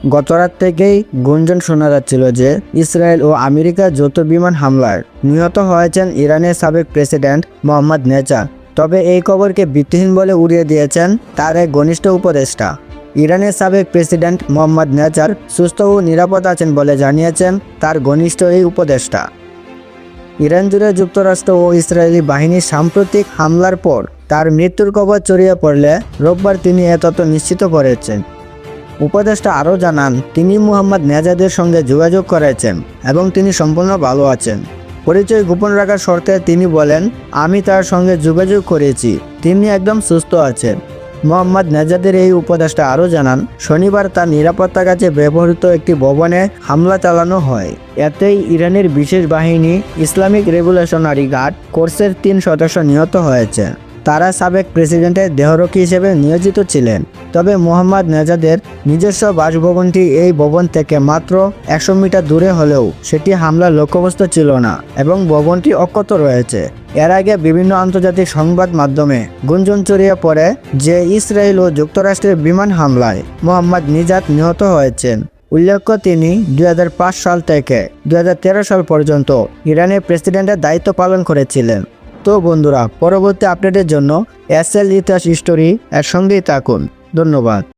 গতরাত থেকেই গুঞ্জন শোনা যাচ্ছিল যে ইসরায়েল ও আমেরিকার যৌথ বিমান হামলায় নিহত হয়েছেন ইরানের সাবেক প্রেসিডেন্ট মোহাম্মদ নেচার। তবে এই খবরকে ভিত্তিহীন বলে উড়িয়ে দিয়েছেন তার এক ঘনিষ্ঠ উপদেষ্টা। ইরানের সাবেক প্রেসিডেন্ট মোহাম্মদ নেচার সুস্থ ও নিরাপদ আছেন বলে জানিয়েছেন তার ঘনিষ্ঠ এই উপদেষ্টা। ইরান জুড়ে যুক্তরাষ্ট্র ও ইসরায়েলি বাহিনীর সাম্প্রতিক হামলার পর তার মৃত্যুর খবর ছড়িয়ে পড়লে রোববার তিনি এ তথ্য নিশ্চিত করেছেন। উপদেষ্টা আরও জানান, তিনি মোহাম্মদ নেজাদের সঙ্গে যোগাযোগ করেছেন এবং তিনি সম্পূর্ণ ভালো আছেন। পরিচয় গোপন রাখার শর্তে তিনি বলেন, আমি তার সঙ্গে যোগাযোগ করেছি, তিনি একদম সুস্থ আছেন। মোহাম্মদ নেজাদের এই উপদেষ্টা আরও জানান, শনিবার তার নিরাপত্তার কাছে ব্যবহৃত একটি ভবনে হামলা চালানো হয়। এতেই ইরানের বিশেষ বাহিনী ইসলামিক রেভলিউশনারি গার্ড কোর্সের 3 সদস্য নিহত হয়েছে। তারা সাবেক প্রেসিডেন্টের দেহরক্ষী হিসেবে নিয়োজিত ছিলেন। তবে মোহাম্মদ নেজাদের নিজস্ব বাসভবনটি এই ভবন থেকে মাত্র 100 মিটার দূরে হলেও সেটি হামলার লক্ষ্যবস্তু ছিল না এবং ভবনটি অক্ষত রয়েছে। এর আগে বিভিন্ন আন্তর্জাতিক সংবাদ মাধ্যমে গুঞ্জন ছড়িয়ে পড়ে যে ইসরায়েল ও যুক্তরাষ্ট্রের বিমান হামলায় মোহাম্মদ নেজাদ নিহত হয়েছেন। উল্লেখ্য, তিনি 2005 সাল থেকে 2013 সাল পর্যন্ত ইরানের প্রেসিডেন্টের দায়িত্ব পালন করেছিলেন। তো বন্ধুরা, পরবর্তী আপডেটের জন্য এসএল ইতিহাস স্টোরি এর সঙ্গেই থাকুন। ধন্যবাদ।